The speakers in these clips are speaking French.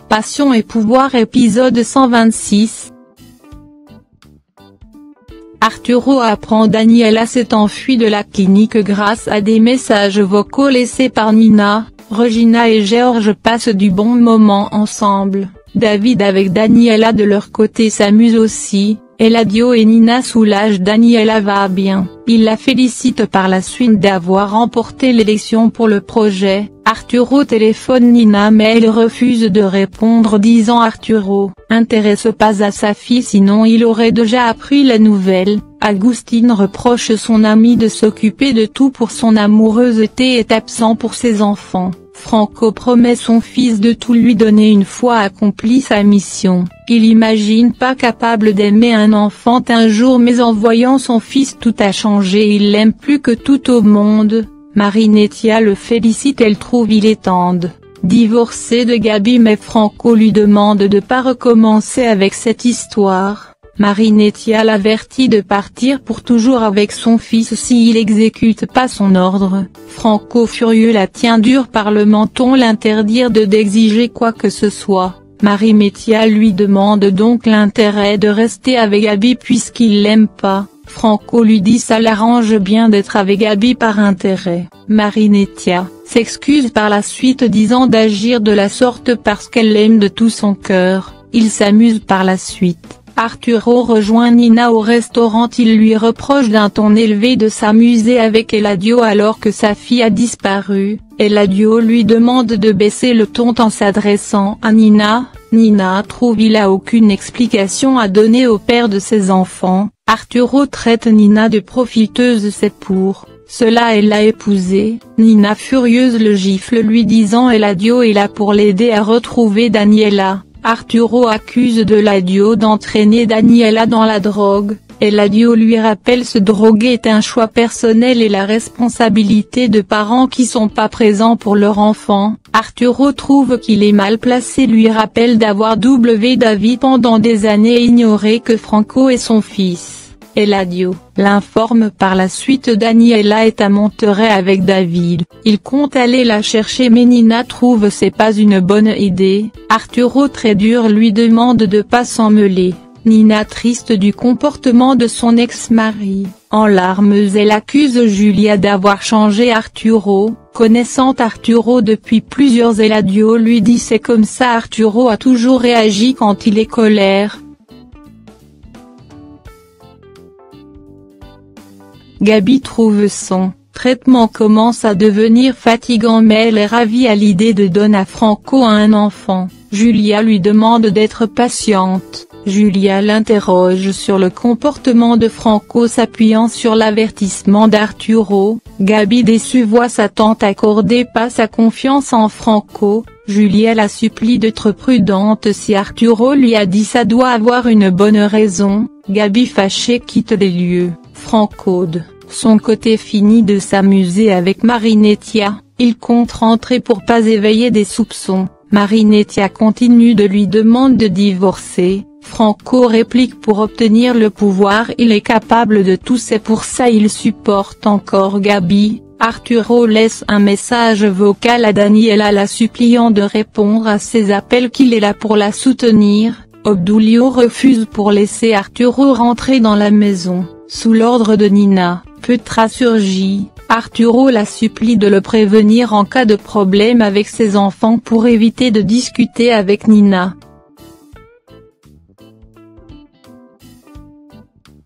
Passion et pouvoir épisode 126. Arturo apprend Daniela s'est enfuie de la clinique grâce à des messages vocaux laissés par Nina. Regina et George passent du bon moment ensemble. David avec Daniela de leur côté s'amuse aussi. Eladio et Nina soulagent Daniela va bien. Il la félicite par la suite d'avoir remporté l'élection pour le projet. Arturo téléphone Nina mais elle refuse de répondre disant Arturo intéresse pas à sa fille sinon il aurait déjà appris la nouvelle. Agustín reproche son ami de s'occuper de tout pour son amoureuse et est absent pour ses enfants. Franco promet son fils de tout lui donner une fois accompli sa mission. Il imagine pas capable d'aimer un enfant un jour mais en voyant son fils tout a changé il l'aime plus que tout au monde. Marinetia le félicite elle trouve il est temps de divorcer de Gabi mais Franco lui demande de pas recommencer avec cette histoire. Marinetia l'avertit de partir pour toujours avec son fils s'il exécute pas son ordre. Franco furieux la tient dure par le menton l'interdire d'exiger quoi que ce soit. Marinetia lui demande donc l'intérêt de rester avec Gabi puisqu'il l'aime pas. Franco lui dit ça l'arrange bien d'être avec Gabi par intérêt. Marinetia s'excuse par la suite disant d'agir de la sorte parce qu'elle l'aime de tout son cœur. Il s'amuse par la suite. Arturo rejoint Nina au restaurant il lui reproche d'un ton élevé de s'amuser avec Eladio alors que sa fille a disparu. Eladio lui demande de baisser le ton en s'adressant à Nina. Nina trouve il a aucune explication à donner au père de ses enfants. Arturo traite Nina de profiteuse c'est pour cela elle l'a épousée. Nina furieuse le gifle lui disant Eladio est là pour l'aider à retrouver Daniela. Arturo accuse Eladio d'entraîner Daniela dans la drogue. Eladio lui rappelle se droguer est un choix personnel et la responsabilité de parents qui sont pas présents pour leur enfant. Arturo trouve qu'il est mal placé lui rappelle d'avoir David pendant des années et ignoré que Franco est son fils. Eladio l'informe par la suite Daniela est à Monterrey avec David. Il compte aller la chercher mais Nina trouve c'est pas une bonne idée. Arturo très dur lui demande de pas s'en mêler. Nina triste du comportement de son ex-mari, en larmes elle accuse Julia d'avoir changé Arturo. Connaissant Arturo depuis plusieurs Eladio lui dit c'est comme ça Arturo a toujours réagi quand il est colère. Gabi trouve son traitement commence à devenir fatigant mais elle est ravie à l'idée de donner à Franco un enfant. Julia lui demande d'être patiente. Julia l'interroge sur le comportement de Franco s'appuyant sur l'avertissement d'Arturo. Gabi déçue voit sa tante accorder pas sa confiance en Franco. Julia la supplie d'être prudente si Arturo lui a dit ça doit avoir une bonne raison. Gabi fâchée quitte les lieux. Franco de son côté finit de s'amuser avec Marinetia, il compte rentrer pour pas éveiller des soupçons. Marinetia continue de lui demander de divorcer. Franco réplique pour obtenir le pouvoir il est capable de tout c'est pour ça il supporte encore Gabi. Arturo laisse un message vocal à Daniela la suppliant de répondre à ses appels qu'il est là pour la soutenir. Obdulio refuse pour laisser Arturo rentrer dans la maison. Sous l'ordre de Nina, Petra surgit. Arturo la supplie de le prévenir en cas de problème avec ses enfants pour éviter de discuter avec Nina.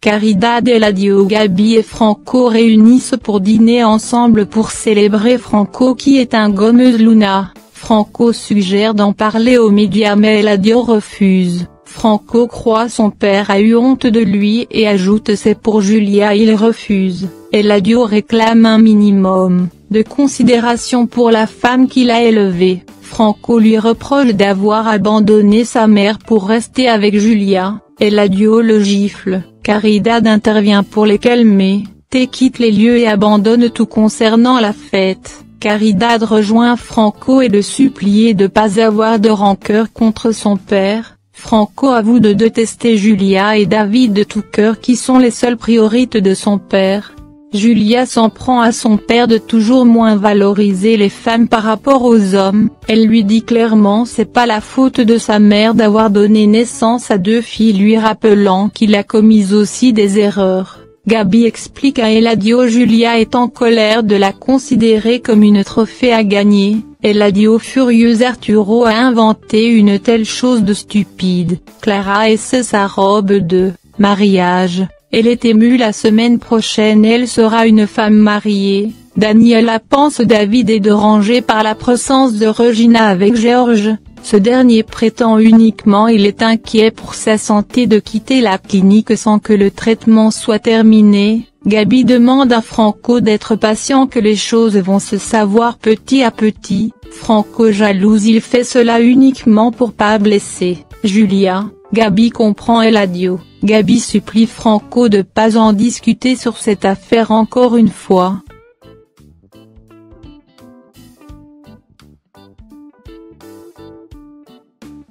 Caridad, Eladio, Gabi et Franco réunissent pour dîner ensemble pour célébrer Franco qui est un gommeuse Luna. Franco suggère d'en parler aux médias mais Eladio refuse. Franco croit son père a eu honte de lui et ajoute c'est pour Julia il refuse. Eladio réclame un minimum de considération pour la femme qu'il a élevée. Franco lui reproche d'avoir abandonné sa mère pour rester avec Julia. Eladio le gifle. Caridad intervient pour les calmer. Quitte les lieux et abandonne tout concernant la fête. Caridad rejoint Franco et le supplie de pas avoir de rancœur contre son père. Franco avoue de détester Julia et David de tout cœur qui sont les seules priorités de son père. Julia s'en prend à son père de toujours moins valoriser les femmes par rapport aux hommes. Elle lui dit clairement c'est pas la faute de sa mère d'avoir donné naissance à 2 filles, lui rappelant qu'il a commis aussi des erreurs. Gabi explique à Eladio Julia est en colère de la considérer comme une trophée à gagner. Eladio furieuse Arturo a inventé une telle chose de stupide. Clara essaie sa robe de mariage. Elle est émue, la semaine prochaine elle sera une femme mariée. Daniela pense David est dérangé par la présence de Regina avec George. Ce dernier prétend uniquement il est inquiet pour sa santé de quitter la clinique sans que le traitement soit terminé. Gabi demande à Franco d'être patient, que les choses vont se savoir petit à petit. Franco jalouse, il fait cela uniquement pour pas blesser Julia. Gabi comprend Eladio. Gabi supplie Franco de pas en discuter sur cette affaire encore une fois.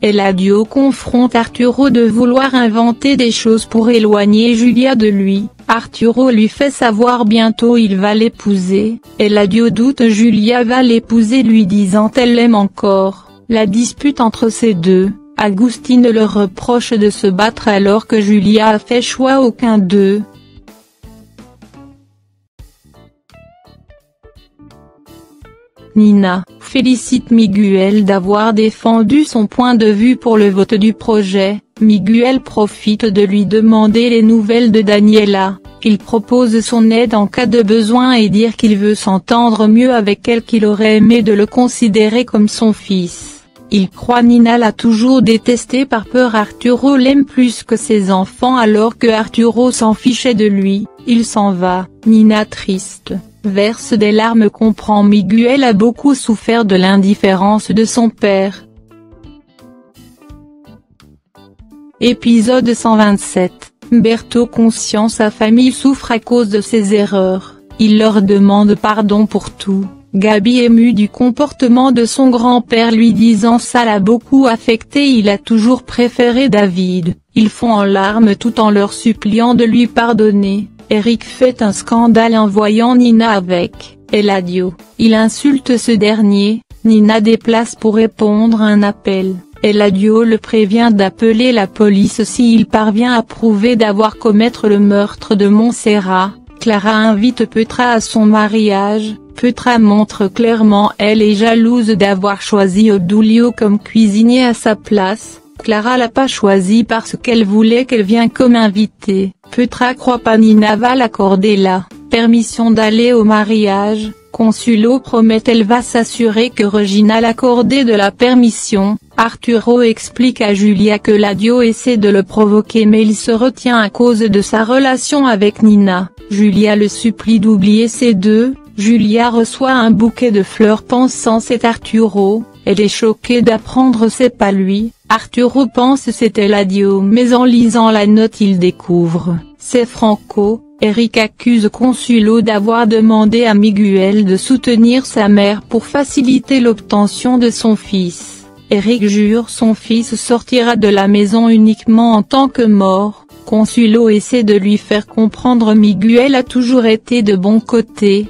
Eladio confronte Arturo de vouloir inventer des choses pour éloigner Julia de lui. Arturo lui fait savoir bientôt il va l'épouser. Eladio doute, Julia va l'épouser lui disant elle l'aime encore. La dispute entre ces deux. Agustine le reproche de se battre alors que Julia a fait choix aucun d'eux. Nina félicite Miguel d'avoir défendu son point de vue pour le vote du projet. Miguel profite de lui demander les nouvelles de Daniela. Il propose son aide en cas de besoin et dire qu'il veut s'entendre mieux avec elle, qu'il aurait aimé de le considérer comme son fils. Il croit Nina l'a toujours détesté par peur Arturo l'aime plus que ses enfants alors que Arturo s'en fichait de lui. Il s'en va. Nina triste verse des larmes, comprend Miguel a beaucoup souffert de l'indifférence de son père. Épisode 127. Berto conscient sa famille souffre à cause de ses erreurs, il leur demande pardon pour tout. Gabi émue du comportement de son grand-père lui disant ça l'a beaucoup affecté, il a toujours préféré David. Ils font en larmes tout en leur suppliant de lui pardonner. Eric fait un scandale en voyant Nina avec Eladio. Il insulte ce dernier. Nina déplace pour répondre à un appel. Eladio le prévient d'appeler la police s'il parvient à prouver d'avoir commis le meurtre de Montserrat. Clara invite Petra à son mariage. Petra montre clairement elle est jalouse d'avoir choisi Odulio comme cuisinier à sa place. Clara l'a pas choisi parce qu'elle voulait qu'elle vienne comme invitée. Petra croit pas Nina va l'accorder la permission d'aller au mariage. Consuelo promet elle va s'assurer que Regina l'accordait de la permission. Arturo explique à Julia que Eladio essaie de le provoquer mais il se retient à cause de sa relation avec Nina. Julia le supplie d'oublier ces deux. Julia reçoit un bouquet de fleurs pensant c'est Arturo. Elle est choquée d'apprendre c'est pas lui. Arturo pense c'est Eladio mais en lisant la note il découvre c'est Franco. Eric accuse Consuelo d'avoir demandé à Miguel de soutenir sa mère pour faciliter l'obtention de son fils. Eric jure son fils sortira de la maison uniquement en tant que mort. Consuelo essaie de lui faire comprendre Miguel a toujours été de bon côté.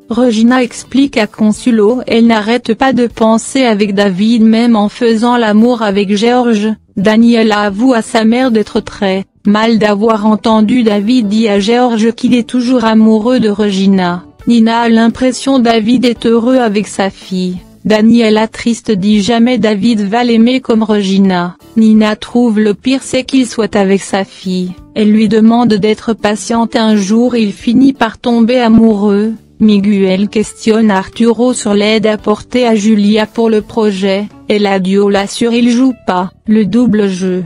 Regina explique à Consuelo elle n'arrête pas de penser avec David même en faisant l'amour avec George. Daniela avoue à sa mère d'être très mal d'avoir entendu David dire à George qu'il est toujours amoureux de Regina. Nina a l'impression David est heureux avec sa fille. Daniela triste dit jamais David va l'aimer comme Regina. Nina trouve le pire c'est qu'il soit avec sa fille. Elle lui demande d'être patiente, un jour il finit par tomber amoureux. Miguel questionne Arturo sur l'aide apportée à Julia pour le projet. Eladio l'assure il joue pas le double jeu.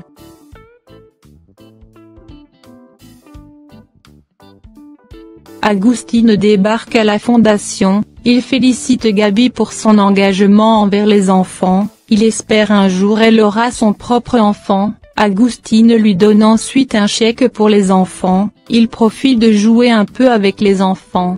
Agustine débarque à la fondation, il félicite Gabi pour son engagement envers les enfants, il espère un jour elle aura son propre enfant. Agustine lui donne ensuite un chèque pour les enfants, il profite de jouer un peu avec les enfants.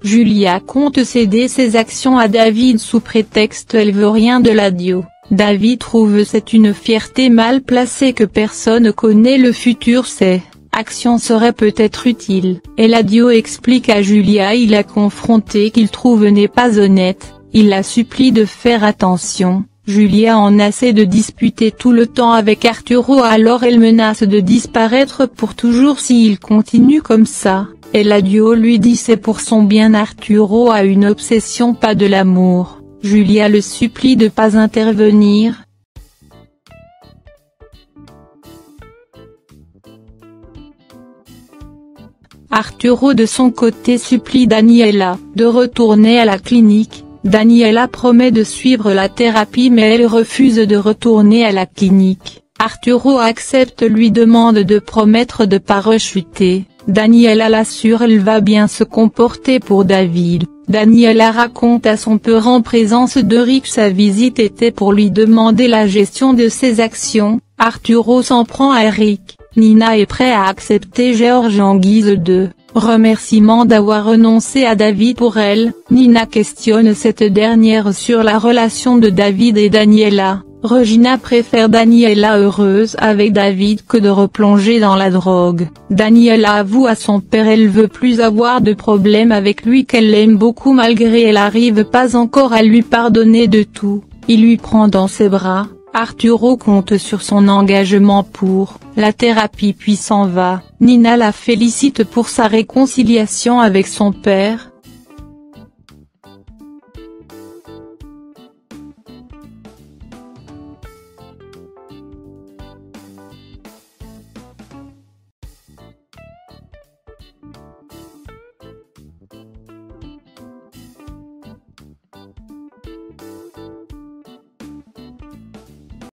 Julia compte céder ses actions à David sous prétexte elle veut rien de l'adieu. David trouve c'est une fierté mal placée que personne connaît le futur ses actions seraient peut-être utiles. Eladio explique à Julia il a confronté qu'il trouve n'est pas honnête, il la supplie de faire attention. Julia en a assez de disputer tout le temps avec Arturo alors elle menace de disparaître pour toujours s'il continue comme ça. Eladio lui dit c'est pour son bien Arturo a une obsession pas de l'amour. Julia le supplie de pas intervenir. Arturo de son côté supplie Daniela de retourner à la clinique. Daniela promet de suivre la thérapie mais elle refuse de retourner à la clinique. Arturo accepte lui demande de promettre de pas rechuter. Daniela l'assure elle va bien se comporter pour David. Daniela raconte à son père en présence de Rick sa visite était pour lui demander la gestion de ses actions. Arturo s'en prend à Rick. Nina est prêt à accepter George en guise de remerciement d'avoir renoncé à David pour elle. Nina questionne cette dernière sur la relation de David et Daniela. Regina préfère Daniela heureuse avec David que de replonger dans la drogue. Daniela avoue à son père elle veut plus avoir de problème avec lui qu'elle l'aime beaucoup malgré elle arrive pas encore à lui pardonner de tout. Il lui prend dans ses bras. Arturo compte sur son engagement pour la thérapie puis s'en va. Nina la félicite pour sa réconciliation avec son père.